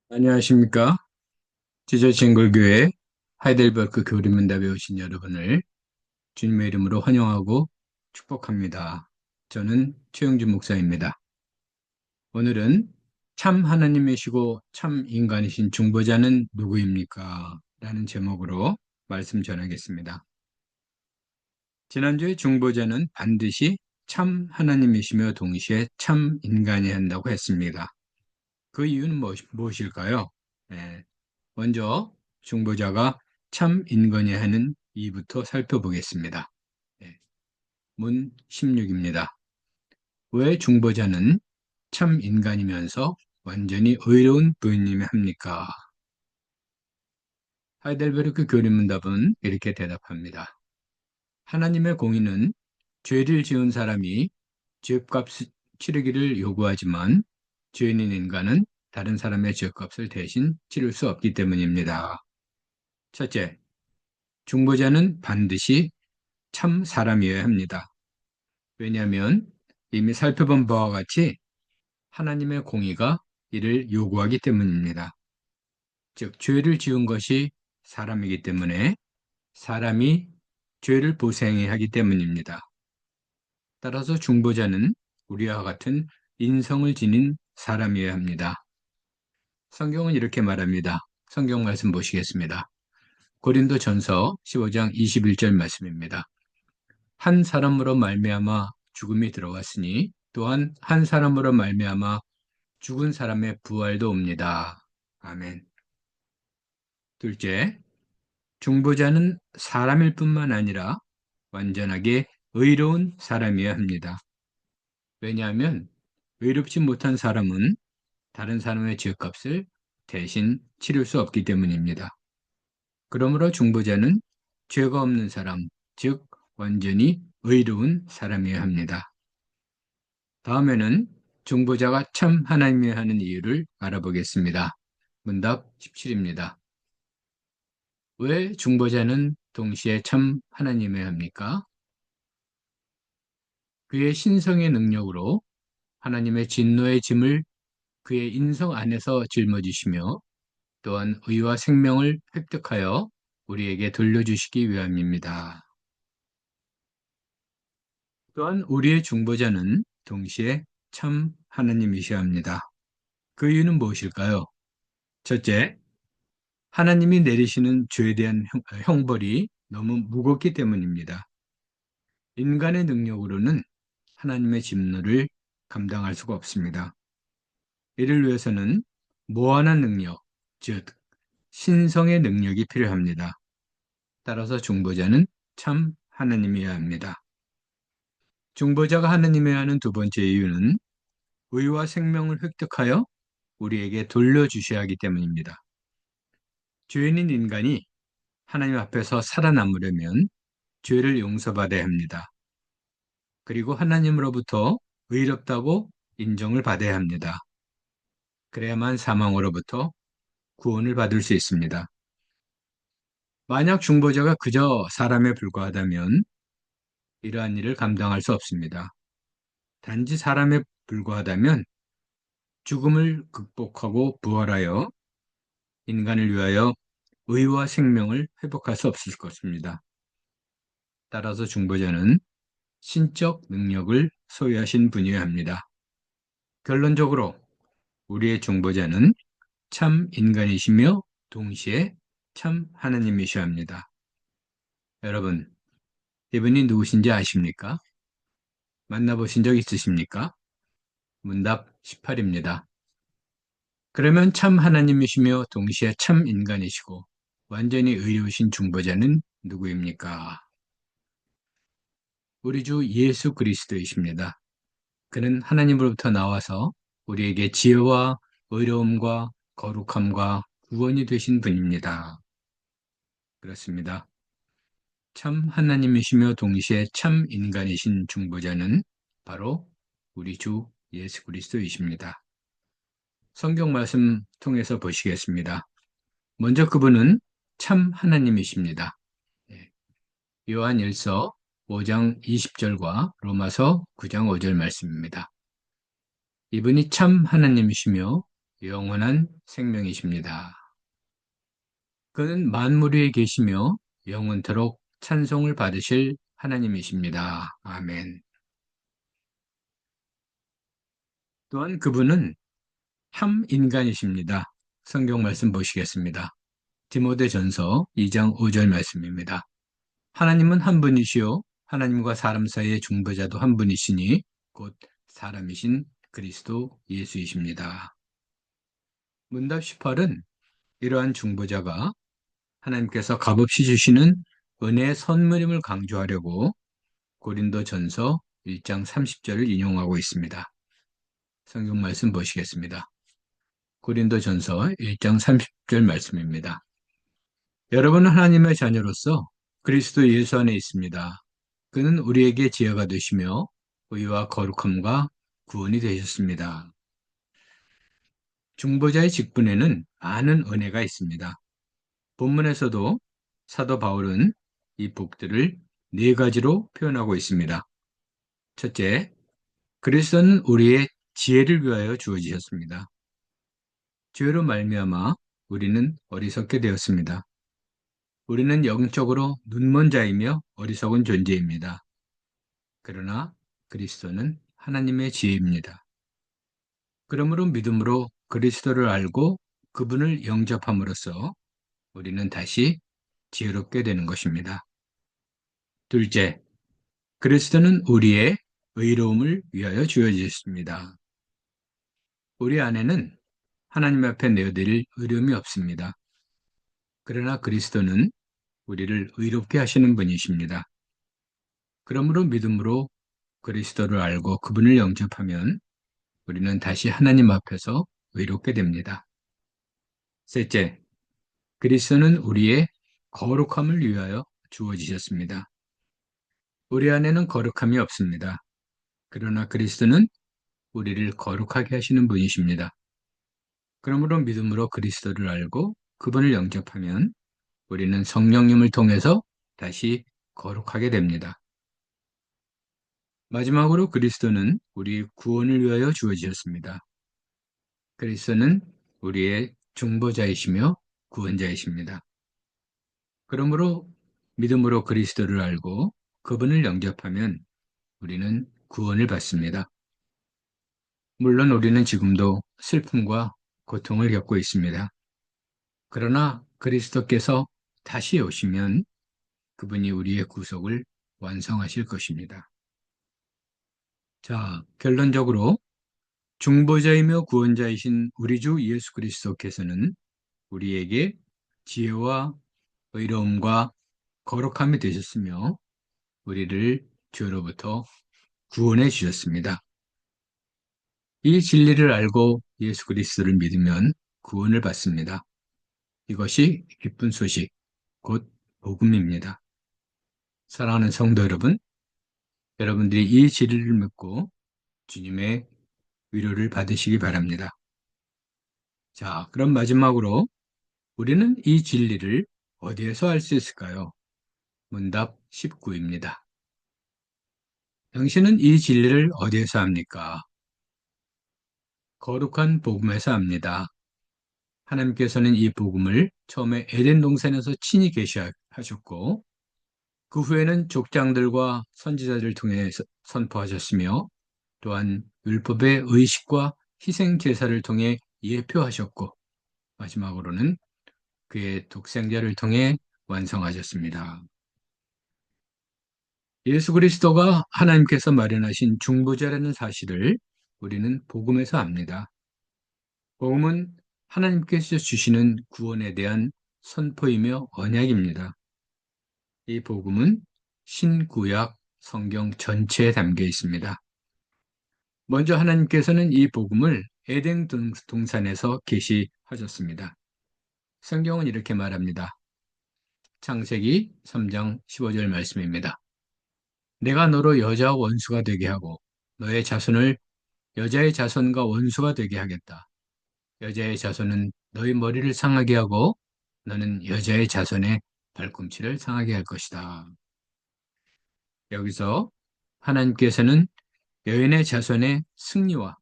안녕하십니까? 지저친골교회 하이델베르크 교리문답에 오신 여러분을 주님의 이름으로 환영하고 축복합니다. 저는 최영준 목사입니다. 오늘은 참 하나님이시고 참 인간이신 중보자는 누구입니까? 라는 제목으로 말씀 전하겠습니다. 지난주에 중보자는 반드시 참 하나님이시며 동시에 참 인간이 한다고 했습니다. 그 이유는 무엇일까요? 네, 먼저 중보자가 참 인간이 하는 이부터 살펴보겠습니다. 네, 문 16입니다. 왜 중보자는 참 인간이면서 완전히 의로운 부인님이 합니까? 하이델베르크 교리문답은 이렇게 대답합니다. 하나님의 공의는 죄를 지은 사람이 죄값 치르기를 요구하지만 죄인인 인간은 다른 사람의 죄값을 대신 치를 수 없기 때문입니다. 첫째, 중보자는 반드시 참 사람이어야 합니다. 왜냐하면 이미 살펴본 바와 같이 하나님의 공의가 이를 요구하기 때문입니다. 즉, 죄를 지은 것이 사람이기 때문에 사람이 죄를 보생해야 하기 때문입니다. 따라서 중보자는 우리와 같은 인성을 지닌 사람이어야 합니다. 성경은 이렇게 말합니다. 성경 말씀 보시겠습니다. 고린도 전서 15장 21절 말씀입니다. 한 사람으로 말미암아 죽음이 들어왔으니 또한 한 사람으로 말미암아 죽은 사람의 부활도 옵니다. 아멘. 둘째, 중보자는 사람일 뿐만 아니라 완전하게 의로운 사람이어야 합니다. 왜냐하면 의롭지 못한 사람은 다른 사람의 죄값을 대신 치를 수 없기 때문입니다. 그러므로 중보자는 죄가 없는 사람, 즉 완전히 의로운 사람이어야 합니다. 다음에는 중보자가 참 하나님이 하는 이유를 알아보겠습니다. 문답 17입니다. 왜 중보자는 동시에 참 하나님이어야 합니까? 그의 신성의 능력으로 하나님의 진노의 짐을 그의 인성 안에서 짊어지시며 또한 의와 생명을 획득하여 우리에게 돌려주시기 위함입니다. 또한 우리의 중보자는 동시에 참 하나님이셔야 합니다. 그 이유는 무엇일까요? 첫째, 하나님이 내리시는 죄에 대한 형벌이 너무 무겁기 때문입니다. 인간의 능력으로는 하나님의 진노를 감당할 수가 없습니다. 이를 위해서는 무한한 능력, 즉 신성의 능력이 필요합니다. 따라서 중보자는 참 하나님이어야 합니다. 중보자가 하나님이어야 하는 두 번째 이유는 의와 생명을 획득하여 우리에게 돌려주셔야 하기 때문입니다. 죄인인 인간이 하나님 앞에서 살아남으려면 죄를 용서받아야 합니다. 그리고 하나님으로부터 의롭다고 인정을 받아야 합니다. 그래야만 사망으로부터 구원을 받을 수 있습니다. 만약 중보자가 그저 사람에 불과하다면 이러한 일을 감당할 수 없습니다. 단지 사람에 불과하다면 죽음을 극복하고 부활하여 인간을 위하여 의와 생명을 회복할 수 없을 것입니다. 따라서 중보자는 신적 능력을 소유하신 분이어야 합니다. 결론적으로 우리의 중보자는 참 인간이시며 동시에 참 하나님이셔야 합니다. 여러분, 이분이 누구신지 아십니까? 만나보신 적 있으십니까? 문답 18입니다. 그러면 참 하나님이시며 동시에 참 인간이시고 완전히 의로우신 중보자는 누구입니까? 우리 주 예수 그리스도이십니다. 그는 하나님으로부터 나와서 우리에게 지혜와 의로움과 거룩함과 구원이 되신 분입니다. 그렇습니다. 참 하나님이시며 동시에 참 인간이신 중보자는 바로 우리 주 예수 그리스도이십니다. 성경 말씀 통해서 보시겠습니다. 먼저 그분은 참 하나님이십니다. 예, 요한 1서 5장 20절과 로마서 9장 5절 말씀입니다. 이분이 참 하나님이시며 영원한 생명이십니다. 그는 만물 위에 계시며 영원토록 찬송을 받으실 하나님이십니다. 아멘. 또한 그분은 참 인간이십니다. 성경 말씀 보시겠습니다. 디모데전서 2장 5절 말씀입니다. 하나님은 한 분이시요 하나님과 사람 사이의 중보자도 한 분이시니 곧 사람이신 그리스도 예수이십니다. 문답 18은 이러한 중보자가 하나님께서 값없이 주시는 은혜의 선물임을 강조하려고 고린도전서 1장 30절을 인용하고 있습니다. 성경 말씀 보시겠습니다. 고린도전서 1장 30절 말씀입니다. 여러분은 하나님의 자녀로서 그리스도 예수 안에 있습니다. 그는 우리에게 지혜가 되시며 의와 거룩함과 구원이 되셨습니다. 중보자의 직분에는 많은 은혜가 있습니다. 본문에서도 사도 바울은 이 복들을 네 가지로 표현하고 있습니다. 첫째, 그리스도는 우리의 지혜를 위하여 주어지셨습니다. 죄로 말미암아 우리는 어리석게 되었습니다. 우리는 영적으로 눈먼 자이며 어리석은 존재입니다. 그러나 그리스도는 하나님의 지혜입니다. 그러므로 믿음으로 그리스도를 알고 그분을 영접함으로써 우리는 다시 지혜롭게 되는 것입니다. 둘째, 그리스도는 우리의 의로움을 위하여 주어지셨습니다. 우리 안에는 하나님 앞에 내어드릴 의로움이 없습니다. 그러나 그리스도는 우리를 의롭게 하시는 분이십니다. 그러므로 믿음으로 그리스도를 알고 그분을 영접하면 우리는 다시 하나님 앞에서 의롭게 됩니다. 셋째, 그리스도는 우리의 거룩함을 위하여 주어지셨습니다. 우리 안에는 거룩함이 없습니다. 그러나 그리스도는 우리를 거룩하게 하시는 분이십니다. 그러므로 믿음으로 그리스도를 알고 그분을 영접하면 우리는 성령님을 통해서 다시 거룩하게 됩니다. 마지막으로 그리스도는 우리의 구원을 위하여 주어지셨습니다. 그리스도는 우리의 중보자이시며 구원자이십니다. 그러므로 믿음으로 그리스도를 알고 그분을 영접하면 우리는 구원을 받습니다. 물론 우리는 지금도 슬픔과 고통을 겪고 있습니다. 그러나 그리스도께서 다시 오시면 그분이 우리의 구속을 완성하실 것입니다. 자, 결론적으로 중보자이며 구원자이신 우리 주 예수 그리스도께서는 우리에게 지혜와 의로움과 거룩함이 되셨으며 우리를 죄로부터 구원해 주셨습니다. 이 진리를 알고 예수 그리스도를 믿으면 구원을 받습니다. 이것이 기쁜 소식, 곧 복음입니다. 사랑하는 성도 여러분, 여러분들이 이 진리를 믿고 주님의 위로를 받으시기 바랍니다. 자, 그럼 마지막으로 우리는 이 진리를 어디에서 알 수 있을까요? 문답 19입니다. 당신은 이 진리를 어디에서 합니까? 거룩한 복음에서 합니다. 하나님께서는 이 복음을 처음에 에덴 동산에서 친히 계시하셨고 그 후에는 족장들과 선지자들을 통해 선포하셨으며 또한 율법의 의식과 희생 제사를 통해 예표하셨고 마지막으로는 그의 독생자를 통해 완성하셨습니다. 예수 그리스도가 하나님께서 마련하신 중보자라는 사실을 우리는 복음에서 압니다. 복음은 하나님께서 주시는 구원에 대한 선포이며 언약입니다. 이 복음은 신구약 성경 전체에 담겨 있습니다. 먼저 하나님께서는 이 복음을 에덴 동산에서 계시하셨습니다. 성경은 이렇게 말합니다. 창세기 3장 15절 말씀입니다. 내가 너로 여자와 원수가 되게 하고 너의 자손을 여자의 자손과 원수가 되게 하겠다. 여자의 자손은 너의 머리를 상하게 하고 너는 여자의 자손의 발꿈치를 상하게 할 것이다. 여기서 하나님께서는 여인의 자손의 승리와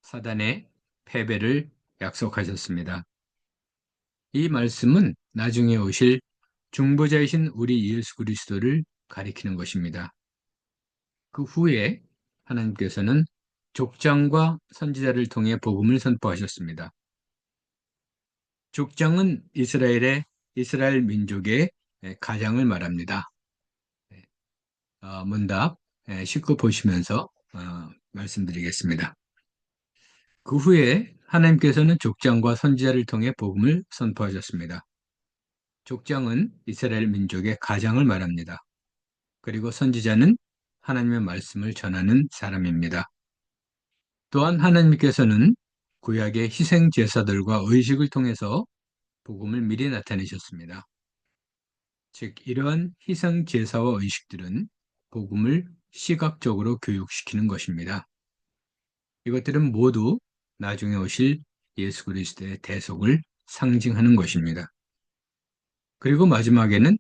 사단의 패배를 약속하셨습니다. 이 말씀은 나중에 오실 중보자이신 우리 예수 그리스도를 가리키는 것입니다. 그 후에 하나님께서는 족장과 선지자를 통해 복음을 선포하셨습니다. 족장은 이스라엘 민족의 가장을 말합니다. 문답 19 보시면서 말씀드리겠습니다. 그 후에 하나님께서는 족장과 선지자를 통해 복음을 선포하셨습니다. 족장은 이스라엘 민족의 가장을 말합니다. 그리고 선지자는 하나님의 말씀을 전하는 사람입니다. 또한 하나님께서는 구약의 희생 제사들과 의식을 통해서 복음을 미리 나타내셨습니다. 즉 이러한 희생 제사와 의식들은 복음을 시각적으로 교육시키는 것입니다. 이것들은 모두 나중에 오실 예수 그리스도의 대속을 상징하는 것입니다. 그리고 마지막에는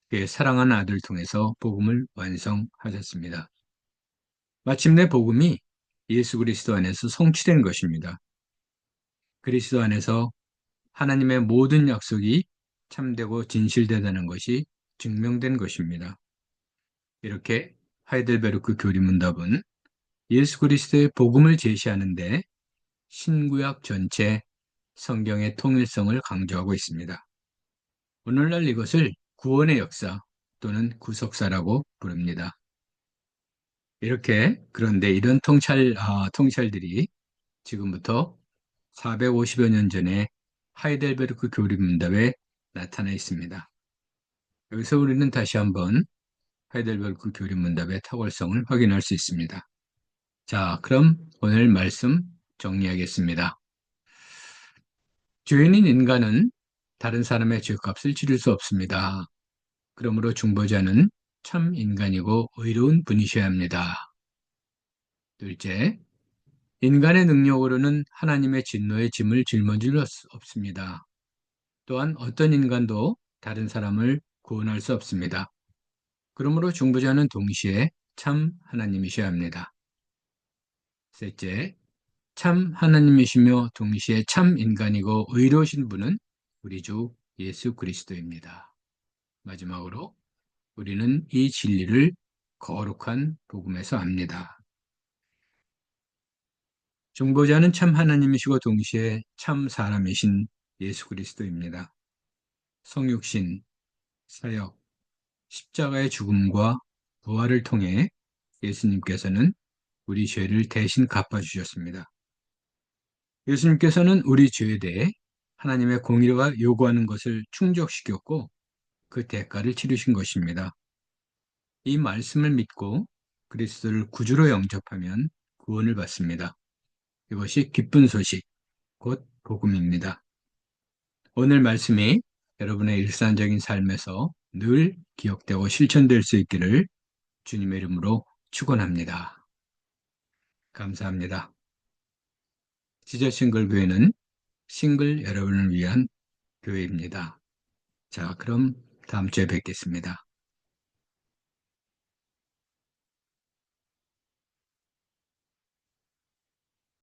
그의 사랑하는 아들을 통해서 복음을 완성하셨습니다. 마침내 복음이 예수 그리스도 안에서 성취된 것입니다. 그리스도 안에서 하나님의 모든 약속이 참되고 진실되다는 것이 증명된 것입니다. 이렇게 하이델베르크 교리문답은 예수 그리스도의 복음을 제시하는데 신구약 전체 성경의 통일성을 강조하고 있습니다. 오늘날 이것을 구원의 역사 또는 구속사라고 부릅니다. 그런데 이런 통찰들이 지금부터 450여 년 전에 하이델베르크 교리문답에 나타나 있습니다. 여기서 우리는 다시 한번 하이델베르크 교리문답의 탁월성을 확인할 수 있습니다. 자, 그럼 오늘 말씀 정리하겠습니다. 죄인인 인간은 다른 사람의 죄값을 치를 수 없습니다. 그러므로 중보자는 참 인간이고 의로운 분이셔야 합니다. 둘째, 인간의 능력으로는 하나님의 진노의 짐을 짊어질 수 없습니다. 또한 어떤 인간도 다른 사람을 구원할 수 없습니다. 그러므로 중보자는 동시에 참 하나님이셔야 합니다. 셋째, 참 하나님이시며 동시에 참 인간이고 의로우신 분은 우리 주 예수 그리스도입니다. 마지막으로 우리는 이 진리를 거룩한 복음에서 압니다. 중보자는 참 하나님이시고 동시에 참 사람이신 예수 그리스도입니다. 성육신, 사역, 십자가의 죽음과 부활을 통해 예수님께서는 우리 죄를 대신 갚아주셨습니다. 예수님께서는 우리 죄에 대해 하나님의 공의가 요구하는 것을 충족시켰고 그 대가를 치르신 것입니다. 이 말씀을 믿고 그리스도를 구주로 영접하면 구원을 받습니다. 이것이 기쁜 소식, 곧 복음입니다. 오늘 말씀이 여러분의 일상적인 삶에서 늘 기억되고 실천될 수 있기를 주님의 이름으로 축원합니다. 감사합니다. 지저 싱글 교회는 싱글 여러분을 위한 교회입니다. 자, 그럼 다음 주에 뵙겠습니다.